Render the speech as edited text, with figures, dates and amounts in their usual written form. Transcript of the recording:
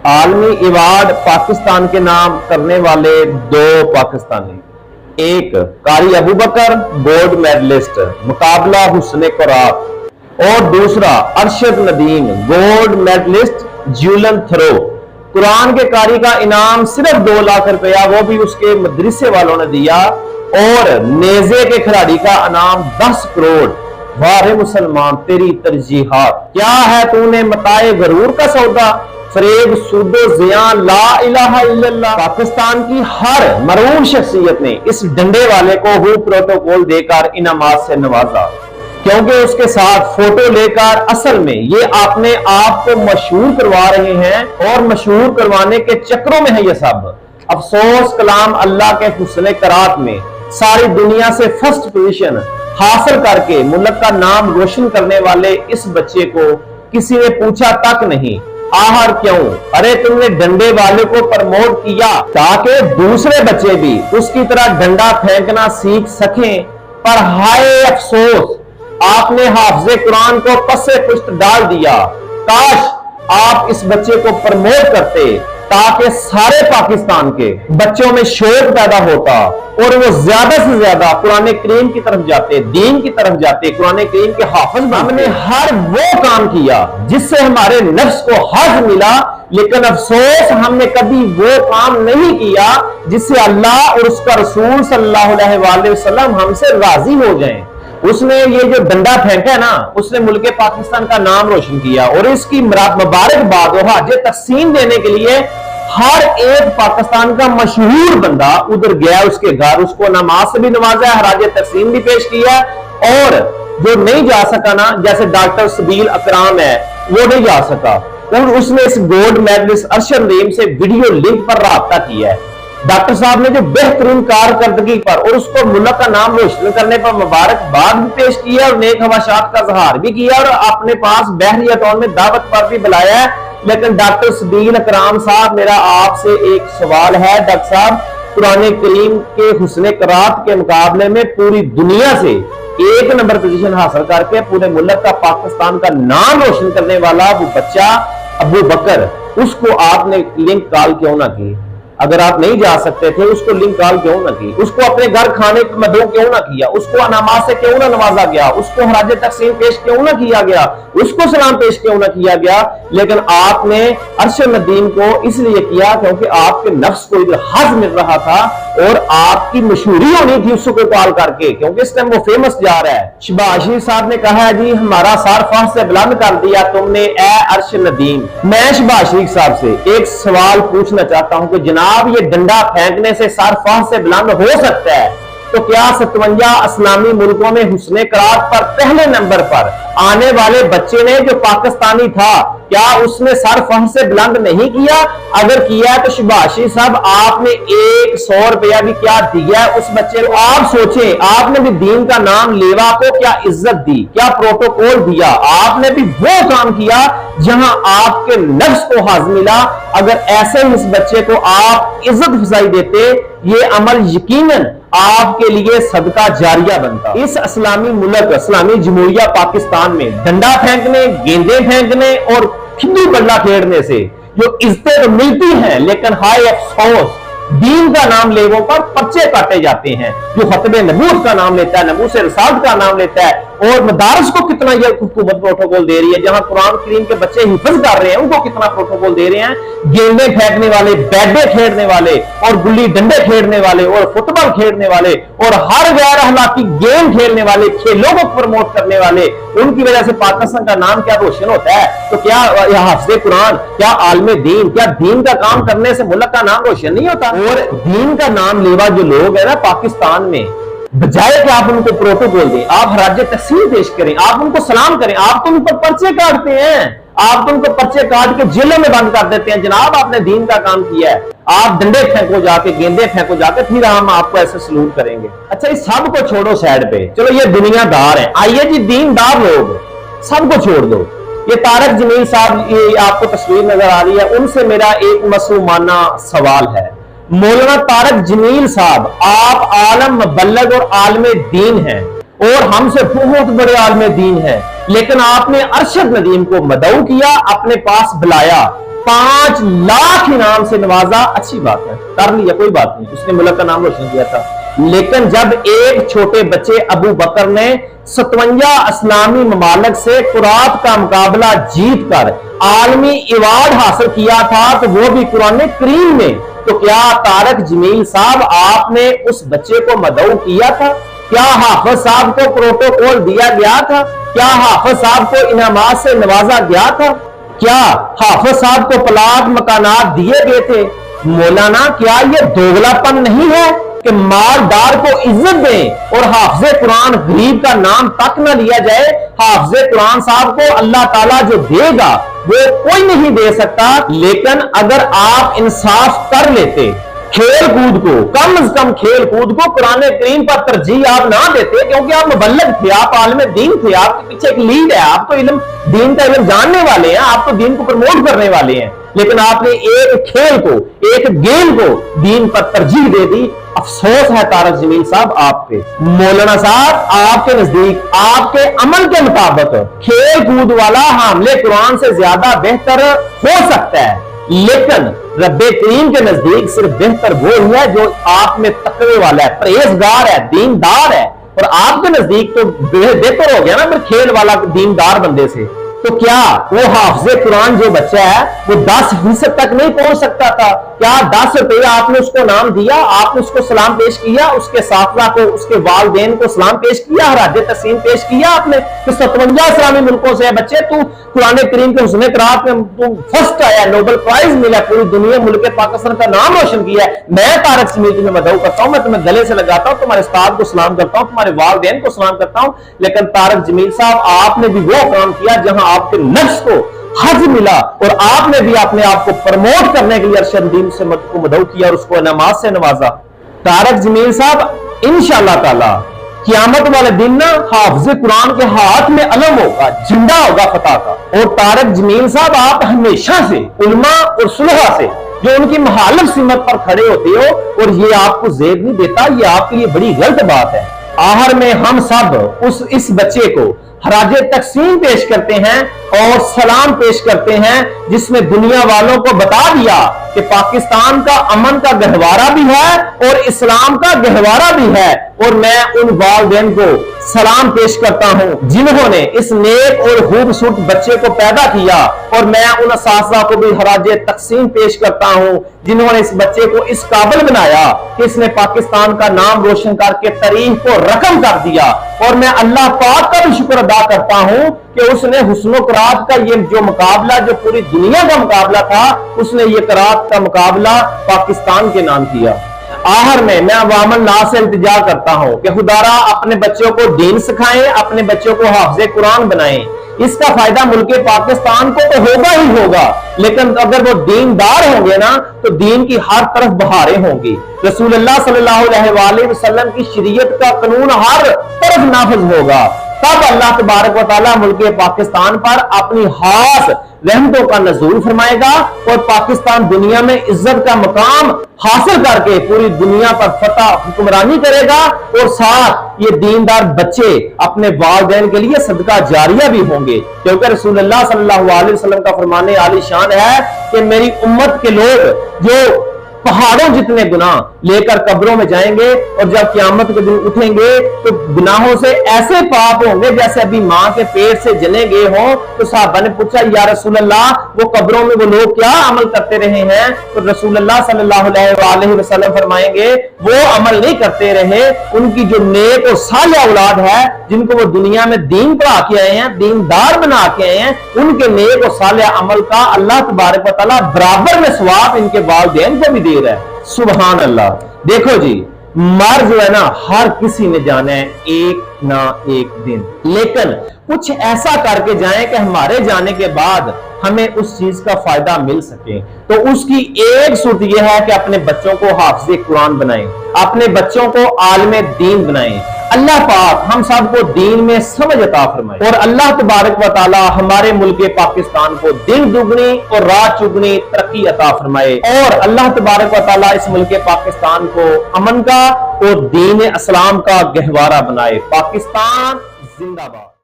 عالمی ایوارڈ پاکستان کے نام کرنے والے دو پاکستانی، ایک قاری ابو بکر گولڈ میڈلسٹ مقابلہ حسن قرات اور دوسرا Arshad Nadeem gold medallist javelin throw. قرآن کے قاری کا انعام صرف 2 لاکھ روپیہ، وہ بھی اس کے مدرسے والوں نے دیا، اور نیزے کے کھلاڑی کا انعام 10 کروڑ۔ واہ مسلمان تیری ترجیحات کیا ہے، تو نے متاع غرور کا سودا، فریب سود و زیان، لا الہ الا اللہ۔ پاکستان کی ہر مرعوب شخصیت نے اس ڈنڈے والے کو پروٹوکول دے کر انعامات سے نوازا، کیونکہ اس کے ساتھ فوٹو لے کر اصل میں یہ اپنے آپ کو مشہور کروا رہے ہیں، اور مشہور کروانے کے چکروں میں ہے یہ سب۔ افسوس کلام اللہ کے حسن قرات میں ساری دنیا سے فرسٹ پوزیشن حاصل کر کے ملک کا نام روشن کرنے والے اس بچے کو کسی نے پوچھا تک نہیں آہر کیوں؟ ارے تم نے ڈنڈے والے کو پرموٹ کیا تاکہ دوسرے بچے بھی اس کی طرح ڈنڈا پھینکنا سیکھ سکیں، پر ہائے افسوس آپ نے حافظ قرآن کو پسے پشت ڈال دیا۔ کاش آپ اس بچے کو پرموٹ کرتے تاکہ سارے پاکستان کے بچوں میں شوق پیدا ہوتا اور وہ زیادہ سے زیادہ قرآن کریم کی طرف جاتے، دین کی طرف جاتے، قرآن کریم کے حافظ بنتے۔ ہم نے ہر وہ کام کیا جس سے ہمارے نفس کو حظ ملا، لیکن افسوس ہم نے کبھی وہ کام نہیں کیا جس سے اللہ اور اس کا رسول صلی اللہ علیہ وآلہ وسلم ہم سے راضی ہو جائیں۔ اس نے یہ جو ڈنڈا پھینکا ہے نا، اس نے ملک پاکستان کا نام روشن کیا، اور اس کی مبارکباد اور حج تقسیم دینے کے لیے ہر ایک پاکستان کا مشہور بندہ ادھر گیا اس کے گھر، اس کو نماز سے بھی نوازا ہے، حج تقسیم بھی پیش کیا، اور جو نہیں جا سکا نا، جیسے ڈاکٹر سبیل اکرام ہے، وہ نہیں جا سکا، اور اس نے اس گولڈ میڈلسٹ ارشد ندیم سے ویڈیو لنک پر رابطہ کیا ہے۔ ڈاکٹر صاحب نے جو بہترین کارکردگی پر اور اس کو ملک کا نام روشن کرنے پر مبارکباد بھی پیش کیا، اور نیک خواہشات کا اظہار بھی کیا، اور اپنے پاس بحری اٹون میں دعوت پر بھی بلایا ہے۔ لیکن ڈاکٹر سبیل اکرام صاحب، میرا آپ سے ایک سوال ہے ڈاکٹر صاحب، قرآن کریم کے حسن قرات کے مقابلے میں پوری دنیا سے 1 نمبر پوزیشن حاصل کر کے پورے ملک کا، پاکستان کا نام روشن کرنے والا وہ بچہ ابو بکر، اس کو آپ نے لنک کال کیوں نہ کی؟ اگر آپ نہیں جا سکتے تھے اس کو لنک کال کیوں نہ کی؟ اس کو اپنے گھر کھانے مدعو کیوں نہ کیا؟ اس کو انعامات سے کیوں نہ نوازا گیا؟ اس کو حج تقسیم پیش کیوں نہ کیا گیا؟ اس کو سلام پیش کیوں نہ کیا گیا؟ لیکن آپ نے ارشد ندیم کو اس لیے کیا کیونکہ آپ کے نفس کو ادھر حظ مل رہا تھا، اور آپ کی مشہوری ہونی تھی اس کو کال کر کے، کیونکہ اس ٹائم وہ فیمس جا رہا ہے۔ شہباز شریف صاحب نے کہا ہے جی ہمارا سر فخر سے بلند کر دیا تم نے اے ارشد ندیم۔ میں شہباز شریف صاحب سے ایک سوال پوچھنا چاہتا ہوں کہ جناب یہ ڈنڈا پھینکنے سے سر فخر سے بلند ہو سکتا ہے، تو کیا 57 اسلامی ملکوں میں حسن قرات پر پہلے نمبر پر آنے والے بچے نے جو پاکستانی تھا، کیا اس نے سر فخر سے بلند نہیں کیا؟ اگر کیا ہے تو شہباز شریف صاحب آپ نے 100 روپیہ بھی کیا دیا ہے اس بچے کو؟ آپ سوچیں، آپ نے بھی دین کا نام لیوا کو کیا عزت دی، کیا پروٹوکول دیا؟ آپ نے بھی وہ کام کیا جہاں آپ کے نفس کو حظ ملا۔ اگر ایسے اس بچے کو آپ عزت افزائی دیتے، یہ عمل یقیناً آپ کے لیے صدقہ جاریہ بنتا۔ اس اسلامی ملک، اسلامی جمہوریہ پاکستان میں ڈنڈا پھینکنے، گیندے پھینکنے اور کھڈی بلہ کھیڑنے سے جو عزتیں تو ملتی ہیں، لیکن ہائے افسوس دین کا نام لیووں پر پرچے کاٹے جاتے ہیں۔ جو خطب نبوت کا نام لیتا ہے، نبوت رسالت کا نام لیتا ہے، اور مدارس کو کتنا یہ حکومت پروٹوکول دے رہی ہے، جہاں قرآن کریم کے بچے حفظ کر رہے ہیں ان کو کتنا پروٹوکول دے رہے ہیں۔ گیندے پھینکنے والے، بیٹے کھیڑنے والے، اور گلی ڈنڈے کھیڑنے والے، اور فٹ بال کھیڑنے والے، اور ہر غیر اخلاقی گیم کھیلنے والے، کھیلوں کو پروموٹ کرنے والے، ان کی وجہ سے پاکستان کا نام کیا روشن ہوتا ہے؟ تو کیا حافظ قرآن، کیا عالم دین، کیا دین کا کام کرنے سے ملک کا نام روشن نہیں ہوتا؟ اور دین کا نام لیوا جو لوگ ہیں نا پاکستان میں، بجائے کہ آپ ان کو پروٹوکول دیں، آپ حج تقسیم پیش کریں، آپ ان کو سلام کریں، آپ تو ان پر پرچے کاٹتے ہیں، آپ تو ان کو پرچے کاٹ کے جیلوں میں بند کر دیتے ہیں۔ جناب آپ نے دین کا کام کیا ہے، آپ ڈنڈے پھینکو جا کے، گیندے پھینکو جا کے، پھر ہم آپ کو ایسے سلوٹ کریں گے۔ اچھا اس سب کو چھوڑو سائڈ پہ، چلو یہ دنیا دار ہیں، آئیے جی دین دار لوگ، سب کو چھوڑ دو۔ یہ طارق جمیل صاحب، یہ آپ کو تصویر نظر آ رہی ہے، ان سے میرا ایک معصومانہ سوال ہے۔ مولانا طارق جمیل صاحب، آپ عالم مبلغ اور عالم دین ہیں، اور ہم سے بہت بڑے عالم دین ہیں، لیکن آپ نے ارشد ندیم کو مدعو کیا، اپنے پاس بلایا، 5 लाख इनाम से नवाजा, अच्छी बात है, कर लिया, कोई बात नहीं, उसने मुल्क का नाम रोशन किया था। लेकिन जब एक छोटे बच्चे अबू बकर ने 57 इस्लामी ममालिक से कुरात का मुकाबला जीत कर आलमी अवार्ड हासिल किया था, तो वो भी कुरान करीम में, तो क्या तारक जमील साहब आपने उस बच्चे को मदऊ किया था? क्या हाफिज साहब को प्रोटोकॉल दिया गया था? क्या हाफिज साहब को इनामात से नवाजा गया था? क्या हाफिज साहब को प्लाट मकानात दिए गए थे? मौलाना, क्या ये दोगलापन नहीं है कि मालदार को इज्जत दें और हाफिज कुरान गरीब का नाम तक न लिया जाए? हाफिज कुरान साहब को अल्लाह ताला जो देगा वो कोई नहीं दे सकता। लेकिन अगर आप इंसाफ कर लेते, खेल कूद को, कम से कम खेल कूद को कुरान करीम पर तरजीह आप ना देते, क्योंकि आप मुबल्लिग थे, आप आलिम दीन थे, आपके पीछे एक लीड है, आप तो इल्म, दीन का इल्म जानने वाले हैं, आप तो दीन को प्रमोट करने वाले हैं, लेकिन आपने एक खेल को, एक गेम को दीन पर तरजीह दे दी। अफसोस है तारक जमील साहब आप पे। मौलाना साहब, आपके नजदीक आपके अमल के मुताबिक खेल कूद वाला हामले कुरान से ज्यादा बेहतर हो सकता है, लेकिन रब्बे करीम के नजदीक सिर्फ बेहतर वो ही है जो आप में तकवे वाला है, परहेजगार है, दीनदार है। और आपके नजदीक तो बेहतर हो गया ना फिर खेल वाला दीनदार बंदे से। तो क्या वो हाफिज कुरान जो बच्चा है वो 10% तक नहीं पहुंच सकता था? क्या 10 रुपये आपने उसको नाम दिया, आपने उसको सलाम पेश किया, उसके साथला को, उसके वालदेन को सलाम पेश किया, हराज तस्लीम पेश किया आपने? तो 57 इस्लामी मुल्कों से बच्चे, तू कुरान करीम के हुस्न क़िराअत में तू फर्स्ट आया, नोबेल प्राइज मिला, पूरी दुनिया मुल्क पाकिस्तान का नाम रोशन किया है। मैं तारक जमील तुम्हें मदऊ करता हूं, मैं तुम्हें गले से लगाता हूं, तुम्हारे उस्ताद को सलाम करता हूं, तुम्हारे वालदेन को सलाम करता हूं। लेकिन तारक जमील साहब, आपने भी वो काम किया जहां आपके नफ्स को हज मिला और आपने भी अपने आप को प्रमोट करने के लिए अरशद दीन से को मदऊ किया और उसको इनामात से नवाजा। तारक जमील साहब, इंशाअल्लाह ताला क़यामत वाले दिन ना हाफिज़ कुरान के हाथ में अलम होगा, झंडा होगा फतह का। और तारक जमील साहब, आप हमेशा से उलमा और सुलहा से जो उनकी मुखालिफ सिमत पर खड़े होते हो, और ये आपको ज़ेब नहीं देता, ये आपके लिए बड़ी गलत बात है। आहर में हम सब इस बच्चे को हराजे तकसीम पेश करते हैं और सलाम पेश करते हैं, जिसमें दुनिया वालों को बता दिया कि पाकिस्तान का अमन का गहवारा भी है और इस्लाम का गहवारा भी है। और मैं उन वालिदैन को सलाम पेश करता हूं जिन्होंने इस नेक और खूबसूरत बच्चे को पैदा किया, और मैं उन असातिज़ा को भी हराजे तकसीम पेश करता हूं जिन्होंने इस बच्चे को इस काबिल बनाया कि इसने पाकिस्तान का नाम रोशन करके तारीख को रकम कर दिया। और मैं अल्लाह पाक का भी शुक्र अदा करता हूं कि उसने हुस्न क़िराअत का ये जो मुकाबला, जो पूरी दुनिया का मुकाबला था, उसने ये क़िराअत का मुकाबला पाकिस्तान के नाम किया। आहर में मैं अवामल नास से इल्तिजा करता हूं कि खुदारा अपने बच्चों को दीन सिखाएं, अपने बच्चों को हाफिज़ कुरान बनाएं। इसका फायदा मुल्क पाकिस्तान को तो होगा ही होगा, लेकिन अगर वो दीनदार होंगे ना तो दीन की हर तरफ बहारें होंगी। रसूलुल्लाह सल्लल्लाहु अलैहि वसल्लम की शरीयत का कानून हर तरफ नाफिज होगा, तब अल्लाह तबारक व तआला मुल्क पाकिस्तान पर अपनी खास रहमतों का नज़ूल फरमाएगा और पाकिस्तान दुनिया में इज्जत का मकाम हासिल करके पूरी दुनिया पर फतह हुक्मरानी करेगा। और साथ ये दीनदार बच्चे अपने वालिदैन के लिए सदका जारिया भी होंगे, क्योंकि रसूलुल्लाह सल्लल्लाहु अलैहि वसल्लम का फरमाने आली शान है कि मेरी उम्मत के लोग जो पहाड़ों जितने गुनाह लेकर कब्रों में जाएंगे और जब क़यामत के दिन उठेंगे तो गुनाहों से ऐसे पाप होंगे जैसे अभी मां के पेट से जने गए हों। तो साहबा ने पूछा, या रसूल अल्लाह, वो कब्रों में वो लोग क्या अमल करते रहे हैं? तो रसूलुल्लाह सल्लल्लाहु अलैहि वसल्लम फरमाएंगे, वो अमल नहीं करते रहे, उनकी जो नेक और सालिह औलाद है, जिनको वो दुनिया में दीन पढ़ा के आए हैं, दीनदार बना के आए हैं, उनके नेक और सालिह अमल का अल्लाह तबारक व तआला बराबर में सवाब इनके वालिदैन को भी दे रहा है। सुभान अल्लाह। देखो जी, मर जो है ना हर किसी ने जाना है एक ना एक दिन, लेकिन कुछ ऐसा करके जाएं कि हमारे जाने के बाद हमें उस चीज का फायदा मिल सके। तो उसकी एक सूरत यह है कि अपने बच्चों को हाफिज़ कुरान बनाएं, अपने बच्चों को आलिम दीन बनाएं। अल्लाह पाक हम सबको दीन में समझ अता फरमाए और अल्लाह तबारक व तआला हमारे मुल्क पाकिस्तान को दिन दुगनी और रात चुगनी तरक्की अता फरमाए और अल्लाह तबारक व तआला इस मुल्क पाकिस्तान को अमन का और दीन इस्लाम का गहवारा बनाए। पाकिस्तान जिंदाबाद।